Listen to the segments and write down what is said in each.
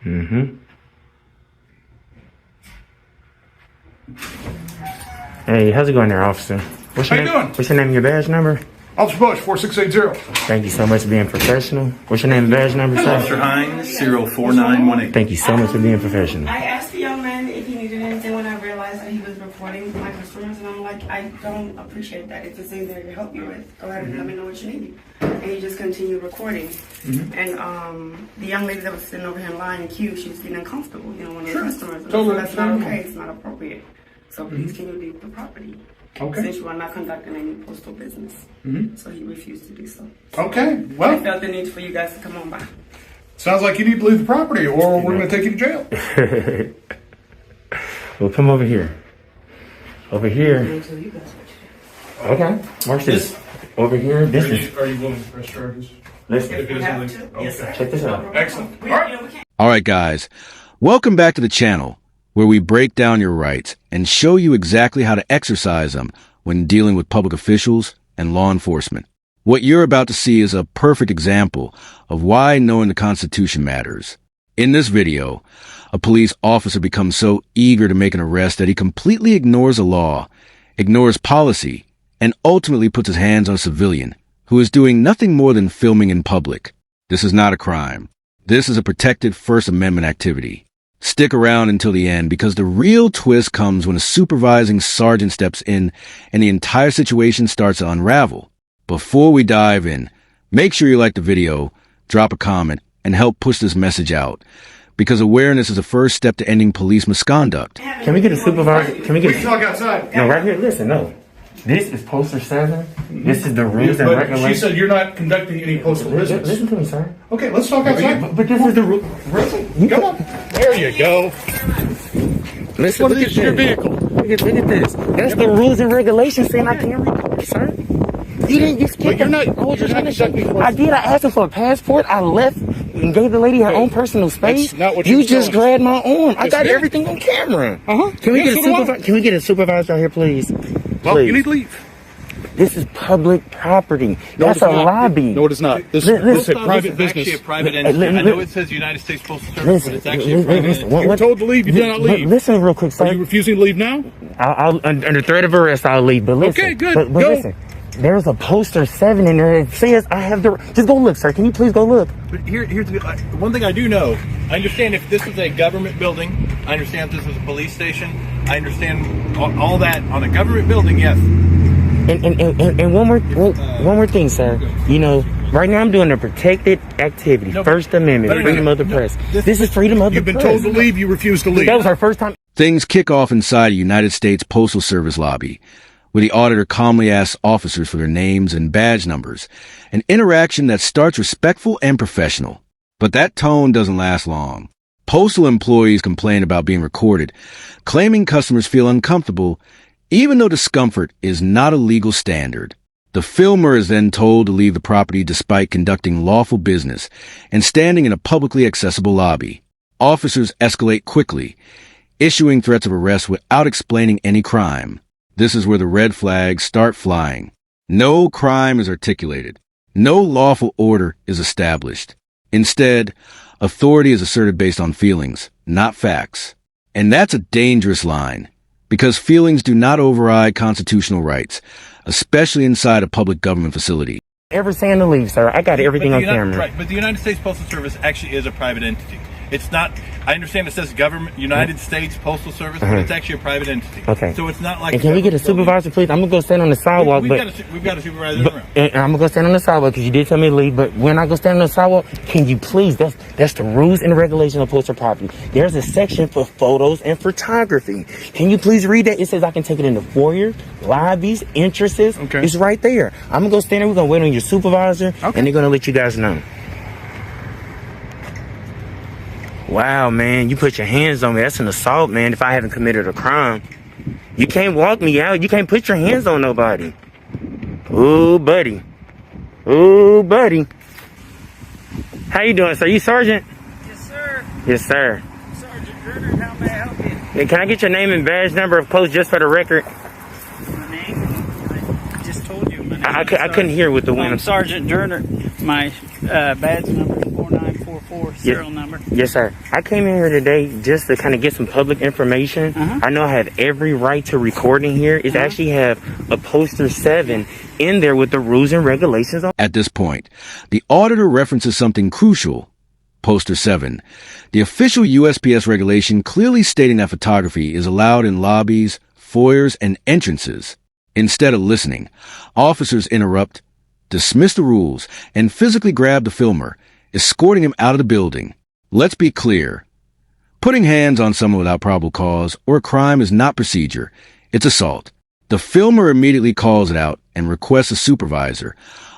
Mm-hmm. Hey, how's it going there, officer? How you doing? What's your name and your badge number? Officer Bush, 4680. Thank you so much for being professional. What's your name and badge number, sir? Officer Hines, 04918. Thank you so much for being professional. I asked the young man if he needed anything when I realized that he was reporting my customers, and I'm like, I don't appreciate that. If it's anything I can help you with, go ahead and let me know what you need. And he just continued recording. And the young lady that was sitting over here in line in queue, she was getting uncomfortable, you know, one of the customers. Totally So that's not okay, it's not appropriate. So please can you leave the property? Okay. Since you are not conducting any postal business. So he refused to do so. Okay, I well, felt the need for you guys to come on by. sounds like you need to leave the property or we're going to take you to jail. Well, come over here. Over here. Okay. Watch this. Over here. This is. Are you willing to press charges? Listen. We have to. Yes, sir. Check this out. Excellent. We, All right. you know, we can't. All right, guys, welcome back to the channel where we break down your rights and show you exactly how to exercise them when dealing with public officials and law enforcement. What you're about to see is a perfect example of why knowing the Constitution matters. In this video, a police officer becomes so eager to make an arrest that he completely ignores the law, ignores policy, and ultimately puts his hands on a civilian who is doing nothing more than filming in public. This is not a crime. This is a protected First Amendment activity. Stick around until the end because the real twist comes when a supervising sergeant steps in and the entire situation starts to unravel. Before we dive in, make sure you like the video, drop a comment, and help push this message out. Because awareness is the first step to ending police misconduct. Can we get a supervisor? Can we We get can talk outside. No, right here. Listen, no. This is poster 7. This is the rules and But she regulations. said you're not conducting any postal business. Listen to me, sir. Okay, let's talk outside. But this is the rule. Come on. There you go. Listen, Look at your vehicle. Look at this. That's the rules and regulations saying I can't record, sir. You didn't. You skipped. But you're not- I was just you're trying not to show you. conducting- I did. I asked her for a passport. I left and gave the lady her own personal space. That's not what you you just told us. grabbed my arm. I Yes, got ma'am. everything on camera. Uh-huh. Can we Yes, get a so do I. supervisor? Can we get a supervisor out here, please? Well, Please. you need to leave. This is public property. No, That's it's a not. lobby. No, it is not. This Listen, is a listen. private This is business. actually a private Li- entity. li- I know li- it says United States Postal Service, but it's actually a private entity. You were told to leave. You did not leave. Listen real quick, sir. Are you refusing to leave now? I'll under threat of arrest, I'll leave. But listen, Okay, good. But Go. listen, there's a poster 7 in there that says I have the. Just go look, sir. Can you please go look? But here's the one thing I do know. I understand if this is a government building. I understand if this is a police station. I understand all that on a government building. Yes. And one more thing, sir. You know, right now I'm doing a protected activity, No, First Amendment, no, freedom of the no. press. This is freedom of the You've been press. told to leave. You refuse to leave. That was our first time. Things kick off inside a United States Postal Service lobby, where the auditor calmly asks officers for their names and badge numbers, an interaction that starts respectful and professional. But that tone doesn't last long. Postal employees complain about being recorded, claiming customers feel uncomfortable, even though discomfort is not a legal standard. The filmer is then told to leave the property despite conducting lawful business and standing in a publicly accessible lobby. Officers escalate quickly, issuing threats of arrest without explaining any crime. This is where the red flags start flying. No crime is articulated. No lawful order is established. Instead, authority is asserted based on feelings, not facts. And that's a dangerous line, because feelings do not override constitutional rights, especially inside a public government facility. Ever saying to leave, sir? I got everything on camera. Right, but the United States Postal Service actually is a private entity. It's not. I understand it says government, United States Postal Service, but it's actually a private entity. Okay. So it's not like. And can we get a supervisor, please? I'm gonna go stand on the sidewalk, We've but. got a supervisor in the room. And I'm gonna go stand on the sidewalk because you did tell me to leave. But when I go stand on the sidewalk, can you please? That's the rules and regulations of postal property. There's a section for photos and photography. Can you please read that? It says I can take it in the foyer, lobbies, entrances. Okay. It's right there. I'm gonna go stand there. We're gonna wait on your supervisor, and they're gonna let you guys know. Wow, man, you put your hands on me. That's an assault, man. If I haven't committed a crime, you can't walk me out. You can't put your hands on nobody. Ooh, buddy. Ooh, buddy. How you doing, sir? You sergeant? Yes, sir. Yes, sir. Sergeant Gerner, how may I help you? Hey, can I get your name and badge number of post just for the record? My name? I just told you. My name I is couldn't hear with the wind. I'm Sergeant Gerner. My badge number is 4944. 4 serial number. Yes, sir. I came in here today just to kind of get some public information. I know I have every right to record in here. It's actually have a poster 7 in there with the rules and regulations on. At this point, the auditor references something crucial. Poster 7, the official USPS regulation clearly stating that photography is allowed in lobbies, foyers, and entrances. Instead of listening, officers interrupt, dismiss the rules, and physically grab the filmer, escorting him out of the building. Let's be clear. Putting hands on someone without probable cause or a crime is not procedure. It's assault. The filmer immediately calls it out and requests a supervisor,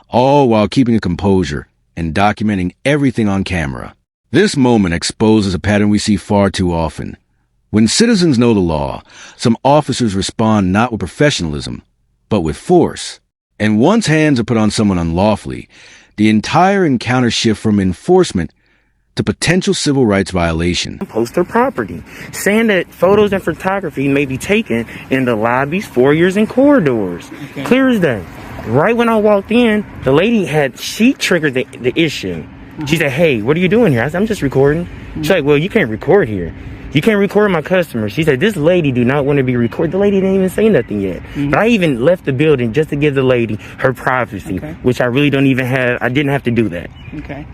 all while keeping a composure and documenting everything on camera. This moment exposes a pattern we see far too often. When citizens know the law, some officers respond not with professionalism, but with force. And once hands are put on someone unlawfully, the entire encounter shifts from enforcement to potential civil rights violation. Poster property, saying that photos and photography may be taken in the lobbies, foyers, and corridors. Clear as day. Right when I walked in, the lady she triggered the issue. She said, "Hey, what are you doing here?" I said, "I'm just recording." She's like, "Well, you can't record here. You can't record my customers." She said, "This lady do not want to be recorded." The lady didn't even say nothing yet. But I even left the building just to give the lady her privacy, which I really don't even have. I didn't have to do that.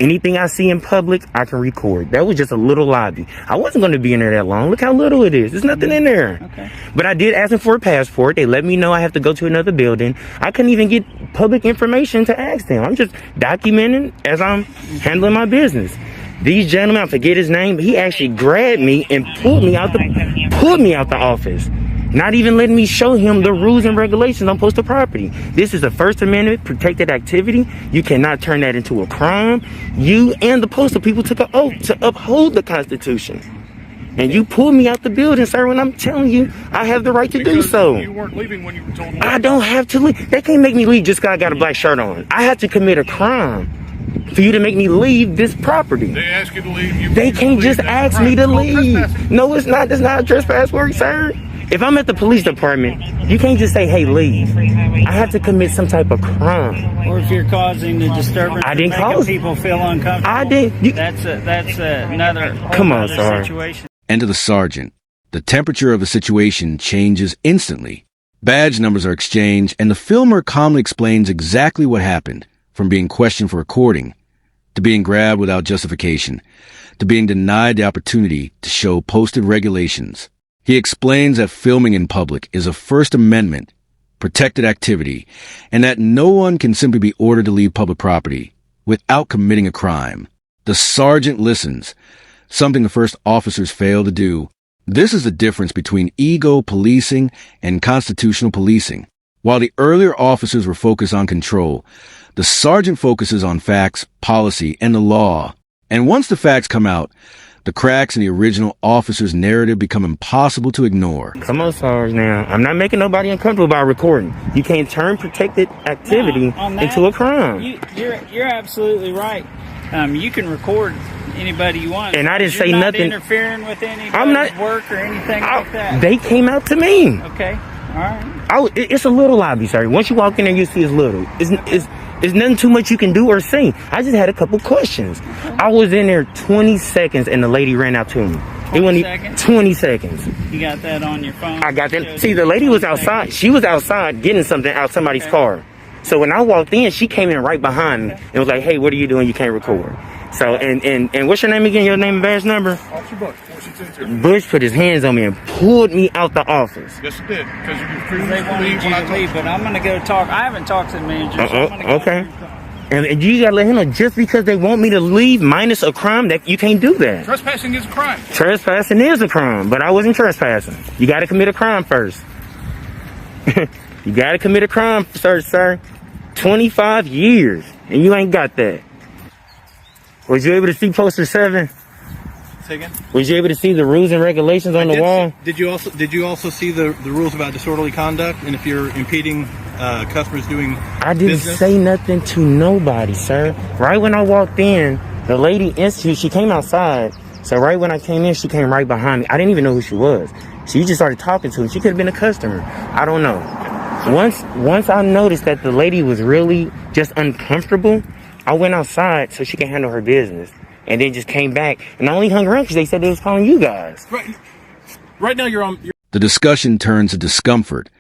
Anything I see in public, I can record. That was just a little lobby. I wasn't going to be in there that long. Look how little it is. There's nothing in there. But I did ask them for a passport. They let me know I have to go to another building. I couldn't even get public information to ask them. I'm just documenting as I'm handling my business. These gentlemen, I forget his name, but he actually grabbed me and pulled me out the office. Not even letting me show him the rules and regulations on postal property. This is a First Amendment protected activity. You cannot turn that into a crime. You and the postal people took an oath to uphold the Constitution. And you pulled me out the building, sir, when I'm telling you I have the right to do so. You weren't leaving when you were told. I don't have to leave. They can't make me leave just because I got a black shirt on. I have to commit a crime for you to make me leave this property. They ask you to leave. They can't just ask me to leave. No, it's not. That's not a trespass word, sir. If I'm at the police department, you can't just say, "Hey, leave." I have to commit some type of crime. Or if you're causing the disturbance, I didn't cause people feel uncomfortable. I didn't. That's another Come on, sir. situation. And to the sergeant, the temperature of the situation changes instantly. Badge numbers are exchanged, and the filmer calmly explains exactly what happened, from being questioned for recording, to being grabbed without justification, to being denied the opportunity to show posted regulations. He explains that filming in public is a First Amendment protected activity, and that no one can simply be ordered to leave public property without committing a crime. The sergeant listens, something the first officers fail to do. This is the difference between ego policing and constitutional policing. While the earlier officers were focused on control, the sergeant focuses on facts, policy, and the law. And once the facts come out, the cracks in the original officer's narrative become impossible to ignore. Come on, Sarge, now. I'm not making nobody uncomfortable by recording. You can't turn protected activity into a crime. You're absolutely right. You can record anybody you want. And I didn't say You're not nothing. interfering with anybody's work or anything like that. They came out to me. Okay. All right. It's a little lobby, sir. Once you walk in there, you see it's little. It's nothing too much you can do or say. I just had a couple questions. I was in there 20 seconds and the lady ran out to me. 20 seconds? 20 seconds. You got that on your phone? I got that. See, the lady was outside. She was outside getting something out somebody's car. So when I walked in, she came in right behind me and was like, "Hey, what are you doing? You can't record." So, and what's your name again? Your name and badge number? Officer Bush, 4622. Bush put his hands on me and pulled me out the office. Yes, it did. Because you refused They to wanted leave you when I to told leave, but I'm going to go talk. I haven't talked to the manager. So I'm gonna go Okay. And you gotta let him know, just because they want me to leave minus a crime, that you can't do that. Trespassing is a crime. Trespassing is a crime, but I wasn't trespassing. You gotta commit a crime first. You gotta commit a crime first, sir. 25 years, and you ain't got that. Was you able to see poster 7? Say again? Was you able to see the rules and regulations on the wall? Did you also see the rules about disorderly conduct, and if you're impeding customers doing I didn't business? say nothing to nobody, sir. Right when I walked in, the lady, she came outside. So right when I came in, she came right behind me. I didn't even know who she was. She just started talking to me. She could have been a customer. I don't know. Once I noticed that the lady was really just uncomfortable, I went outside so she can handle her business. and then just came back. And I only hung around because they said they was calling you guys. Right now, you're on. The discussion turns to discomfort,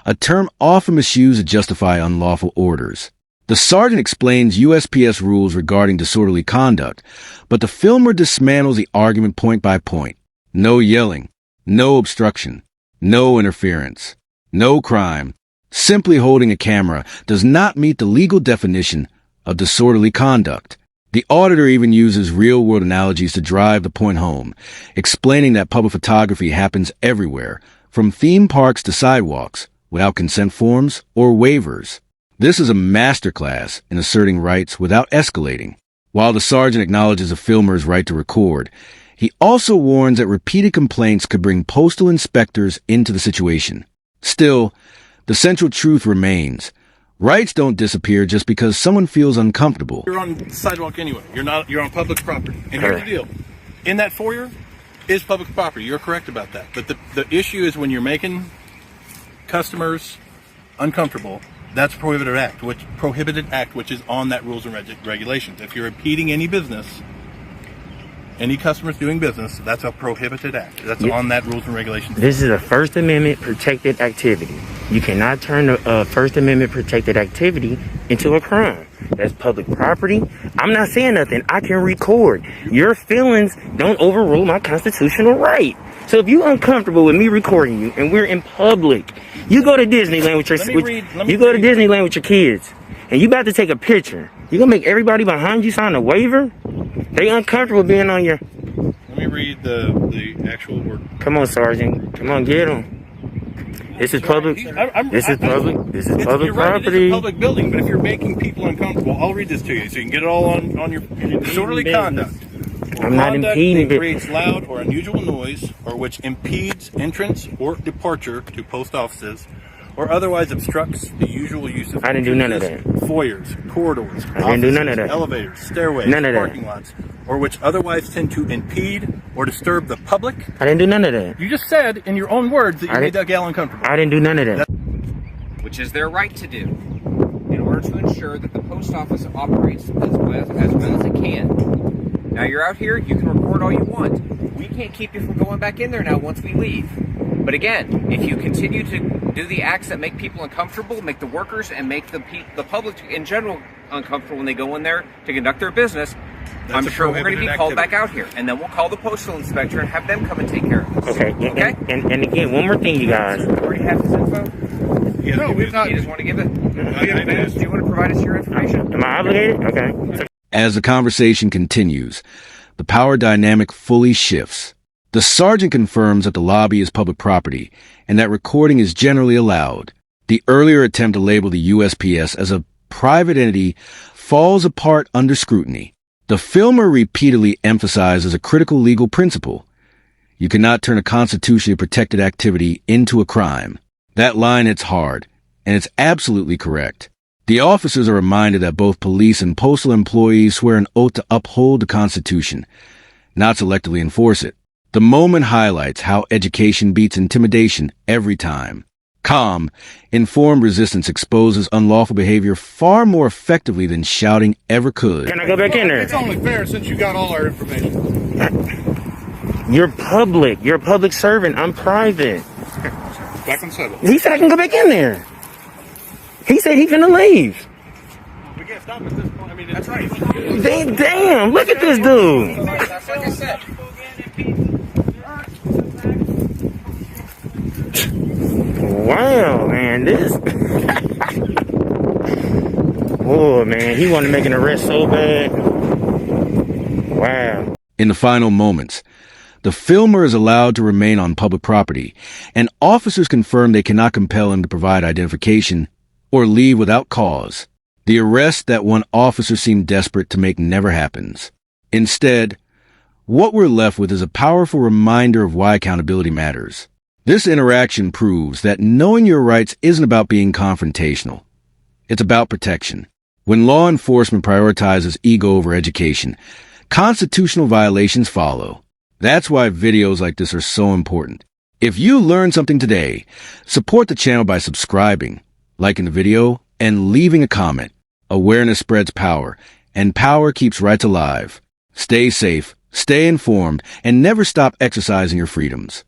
a term often misused to justify unlawful orders. The sergeant explains USPS rules regarding disorderly conduct, but the filmer dismantles the argument point by point. No yelling, no obstruction, no interference, no crime. Simply holding a camera does not meet the legal definition of disorderly conduct. The auditor even uses real-world analogies to drive the point home, explaining that public photography happens everywhere, from theme parks to sidewalks, without consent forms or waivers. This is a masterclass in asserting rights without escalating. While the sergeant acknowledges a filmer's right to record, he also warns that repeated complaints could bring postal inspectors into the situation. Still, the central truth remains. Rights don't disappear just because someone feels uncomfortable. You're on the sidewalk anyway. You're on public property. And here's the deal. In that foyer is public property. You're correct about that. But the issue is when you're making customers uncomfortable, that's a prohibited act, which is on that rules and regulations. If you're impeding any business, any customers doing business, that's a prohibited act. That's on that rules and regulations. This is a First Amendment protected activity. You cannot turn a First Amendment protected activity into a crime. That's public property. I'm not saying nothing. I can record. Your feelings don't overrule my constitutional right. So if you're uncomfortable with me recording you and we're in public, you go to Disneyland with Disneyland with your kids and you about to take a picture. You gonna make everybody behind you sign a waiver? They uncomfortable being on your... Let me read the actual word. Come on, Sergeant. Come on, get them. This is public. This is public. This is public property. It's a public building, but if you're making people uncomfortable, I'll read this to you so you can get it all on your disorderly conduct. I'm not impeding. That creates loud or unusual noise, or which impedes entrance or departure to post offices, or otherwise obstructs the usual use of. I didn't do none of that. Foyers, corridors, I didn't do none of that. Elevators, stairways, none of parking that. lots, or which otherwise tend to impede or disturb the public. I didn't do none of that. You just said in your own words that you made that gal uncomfortable. I didn't do none of that. Which is their right to do, in order to ensure that the post office operates as well as it can. Now you're out here, you can record all you want. We can't keep you from going back in there now once we leave. But again, if you continue to do the acts that make people uncomfortable, make the workers and make the public in general uncomfortable when they go in there to conduct their business, I'm sure we're going to be called back out here. And then we'll call the postal inspector and have them come and take care of this. Okay? And again, one more thing, you guys. You already have his info? No, we've not. You just want to give it? Do you want to provide us your information? Am I obligated? Okay. As the conversation continues, the power dynamic fully shifts. The sergeant confirms that the lobby is public property and that recording is generally allowed. The earlier attempt to label the USPS as a private entity falls apart under scrutiny. The filmer repeatedly emphasizes a critical legal principle. You cannot turn a constitutionally protected activity into a crime. That line hits hard, and it's absolutely correct. The officers are reminded that both police and postal employees swear an oath to uphold the Constitution, not selectively enforce it. The moment highlights how education beats intimidation every time. Calm, informed resistance exposes unlawful behavior far more effectively than shouting ever could. Can I go back in there? It's only fair since you got all our information. You're public. You're a public servant. I'm private. Back and settle. He said I can go back in there. He said he finna leave. We can't stop at this point. I mean, that's right. Damn, look at this dude. That's like I said. Wow, man, this. Oh, man, he wanted to make an arrest so bad. Wow. In the final moments, the filmer is allowed to remain on public property, and officers confirm they cannot compel him to provide identification or leave without cause. The arrest that one officer seemed desperate to make never happens. Instead, what we're left with is a powerful reminder of why accountability matters. This interaction proves that knowing your rights isn't about being confrontational. It's about protection. When law enforcement prioritizes ego over education, constitutional violations follow. That's why videos like this are so important. If you learned something today, support the channel by subscribing, liking the video, and leaving a comment. Awareness spreads power, and power keeps rights alive. Stay safe, stay informed, and never stop exercising your freedoms.